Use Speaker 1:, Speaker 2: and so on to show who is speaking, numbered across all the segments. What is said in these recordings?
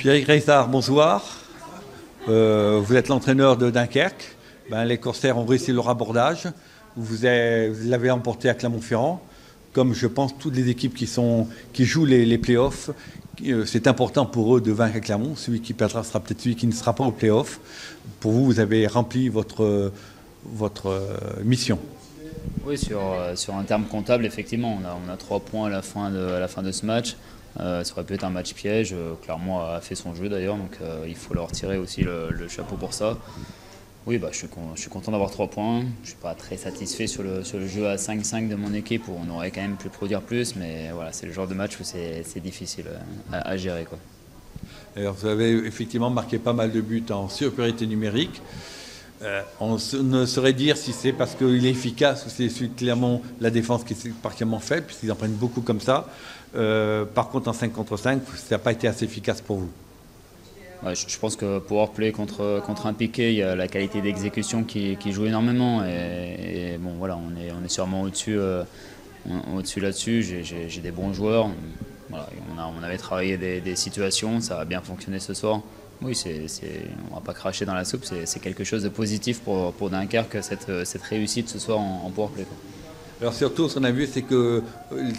Speaker 1: Pierre Greissard, bonsoir. Vous êtes l'entraîneur de Dunkerque. Les Corsaires ont réussi leur abordage. Vous l'avez emporté à Clermont-Ferrand. Comme je pense toutes les équipes qui jouent les play-offs, c'est important pour eux de vaincre à Clermont. Celui qui perdra sera peut-être celui qui ne sera pas au play-off. Pour vous, vous avez rempli votre mission.
Speaker 2: Oui, sur un terme comptable, effectivement, on a 3 points à la fin de ce match. Ça aurait pu être un match piège. Clermont a fait son jeu d'ailleurs, donc il faut leur tirer aussi le chapeau pour ça. Oui, je suis content d'avoir 3 points. Je ne suis pas très satisfait sur le jeu à 5-5 de mon équipe où on aurait quand même pu produire plus, mais voilà, c'est le genre de match où c'est difficile à gérer, quoi.
Speaker 1: Alors, vous avez effectivement marqué pas mal de buts en supériorité numérique. On ne saurait dire si c'est parce qu'il est efficace ou c'est clairement la défense qui est particulièrement faible, puisqu'ils en prennent beaucoup comme ça. Par contre, en 5 contre 5, ça n'a pas été assez efficace pour vous.
Speaker 2: Ouais, je pense que powerplay contre un piqué, il y a la qualité d'exécution qui joue énormément. Et bon, voilà, on est sûrement au-dessus là-dessus. J'ai des bons joueurs. Voilà, on avait travaillé des situations, ça a bien fonctionné ce soir. Oui, on ne va pas cracher dans la soupe, c'est quelque chose de positif pour Dunkerque, cette réussite ce soir en powerplay, quoi.
Speaker 1: Alors surtout, ce qu'on a vu, c'est que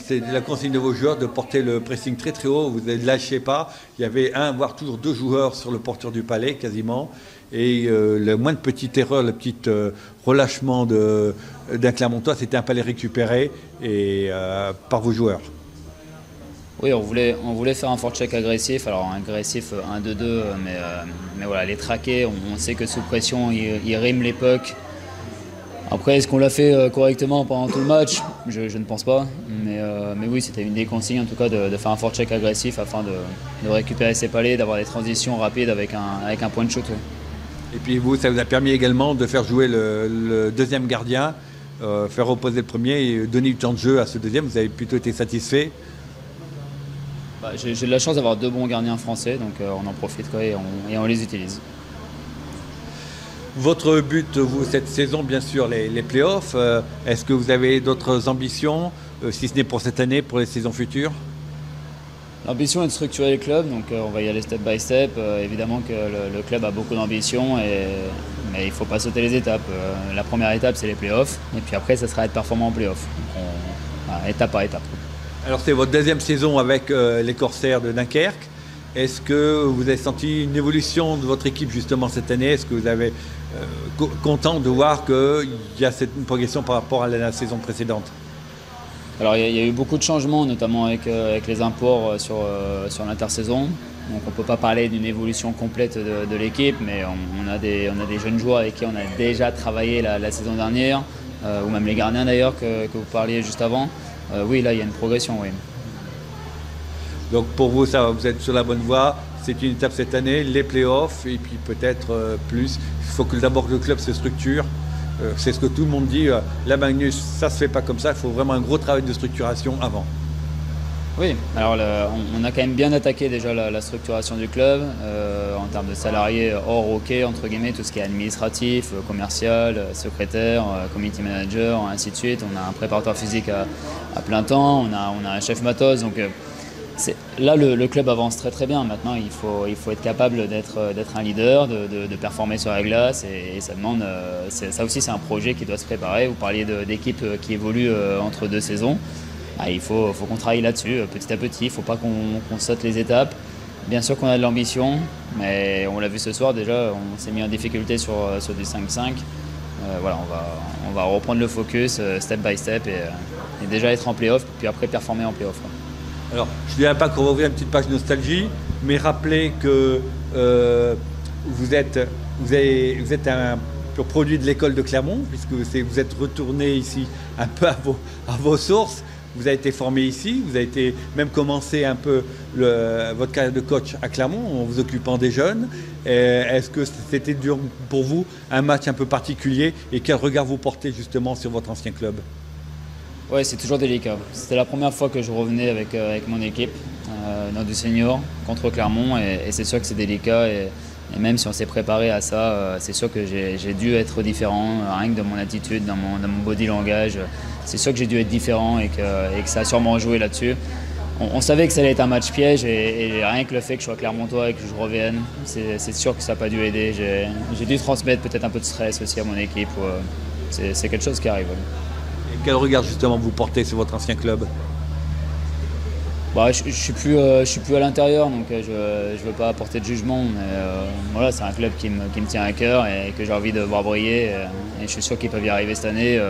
Speaker 1: c'est la consigne de vos joueurs de porter le pressing très très haut, vous ne lâchez pas. Il y avait voire toujours 2 joueurs sur le porteur du palais, quasiment. Et le moindre petite erreur, le petit relâchement d'un Clermontois, c'était un palais récupéré par vos joueurs.
Speaker 2: Oui, on voulait faire un forecheck agressif, alors un agressif 1-2-2, mais voilà, les traquer, on sait que sous pression, ils riment les pucks. Après, est-ce qu'on l'a fait correctement pendant tout le match? Je ne pense pas, mais oui, c'était une des consignes en tout cas de faire un forecheck agressif afin de récupérer ses palais, d'avoir des transitions rapides avec un point de shoot. Oui.
Speaker 1: Et puis vous, ça vous a permis également de faire jouer le deuxième gardien, faire reposer le premier et donner du temps de jeu à ce deuxième. Vous avez plutôt été satisfait?
Speaker 2: J'ai de la chance d'avoir 2 bons gardiens français, donc on en profite quoi, et on les utilise.
Speaker 1: Votre but, vous, cette saison, bien sûr, les playoffs. Est-ce que vous avez d'autres ambitions, si ce n'est pour cette année, pour les saisons futures?
Speaker 2: L'ambition est de structurer le club, donc on va y aller step by step. Évidemment que le club a beaucoup d'ambition, mais il ne faut pas sauter les étapes. La première étape, c'est les playoffs, et puis après, ça sera être performant en playoffs. Étape par étape. Alors
Speaker 1: c'est votre 2e saison avec les Corsaires de Dunkerque. Est-ce que vous avez senti une évolution de votre équipe justement cette année? Est-ce que vous avez content de voir qu'il y a une progression par rapport à la saison précédente?
Speaker 2: Alors il y a eu beaucoup de changements, notamment avec les imports sur l'intersaison. Donc on ne peut pas parler d'une évolution complète de l'équipe, mais on a des jeunes joueurs avec qui on a déjà travaillé la saison dernière, ou même les gardiens d'ailleurs que vous parliez juste avant. Oui, là il y a une progression, oui.
Speaker 1: Donc pour vous, ça, vous êtes sur la bonne voie. C'est une étape cette année, les playoffs, et puis peut-être plus. Il faut que d'abord le club se structure. C'est ce que tout le monde dit. Là, Magnus, ça ne se fait pas comme ça. Il faut vraiment un gros travail de structuration avant. Oui, alors on a quand même bien attaqué déjà la structuration du club en termes de salariés hors hockey, entre guillemets, tout ce qui est administratif, commercial, secrétaire, community manager, ainsi de suite. On a un préparateur physique à plein temps, on a un chef matos. Donc, là, le club avance très très bien. Maintenant, il faut être capable d'être un leader, de performer sur la glace. Et ça demande, ça aussi, c'est un projet qui doit se préparer. Vous parliez d'équipes qui évoluent entre 2 saisons. Il faut qu'on travaille là-dessus petit à petit. Il ne faut pas qu'on saute les étapes. Bien sûr qu'on a de l'ambition, mais on l'a vu ce soir déjà, on s'est mis en difficulté sur du 5-5. Voilà, on va reprendre le focus step by step et déjà être en play-off, puis après performer en play-off. Alors, je ne dirais pas qu'on va ouvrir une petite page nostalgie, mais rappelez que vous êtes un pur produit de l'école de Clermont, puisque vous êtes retourné ici un peu à vos sources. Vous avez été formé ici, vous avez même commencé un peu votre carrière de coach à Clermont en vous occupant des jeunes. Est-ce que c'était dur pour vous un match un peu particulier et quel regard vous portez justement sur votre ancien club?
Speaker 2: Oui, c'est toujours délicat. C'était la première fois que je revenais avec mon équipe dans du senior contre Clermont et c'est sûr que c'est délicat et même si on s'est préparé à ça, c'est sûr que j'ai dû être différent, rien que dans mon attitude, dans mon body langage. C'est sûr que j'ai dû être différent et que ça a sûrement joué là-dessus. on savait que ça allait être un match piège et rien que le fait que je sois Clermontois et que je revienne, c'est sûr que ça n'a pas dû aider. J'ai dû transmettre peut-être un peu de stress aussi à mon équipe. C'est quelque chose qui arrive.
Speaker 1: Et quel regard justement vous portez sur votre ancien club?
Speaker 2: Bah, je suis plus à l'intérieur, donc je veux pas apporter de jugement. Mais voilà, c'est un club qui me tient à cœur et que j'ai envie de voir briller. Et je suis sûr qu'ils peuvent y arriver cette année.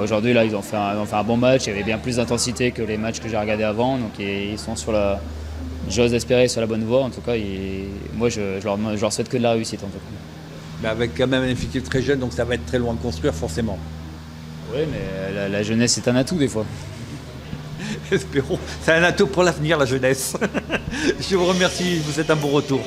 Speaker 2: Aujourd'hui, là, ils ont fait un bon match. Il y avait bien plus d'intensité que les matchs que j'ai regardés avant. Donc ils sont j'ose espérer, sur la bonne voie. En tout cas, moi, je leur souhaite que de la réussite. En tout cas.
Speaker 1: Mais avec quand même un effectif très jeune, donc ça va être très loin de construire forcément.
Speaker 2: Oui, mais la jeunesse est un atout des fois.
Speaker 1: Espérons. C'est un atout pour l'avenir, la jeunesse. Je vous remercie, vous êtes un bon retour.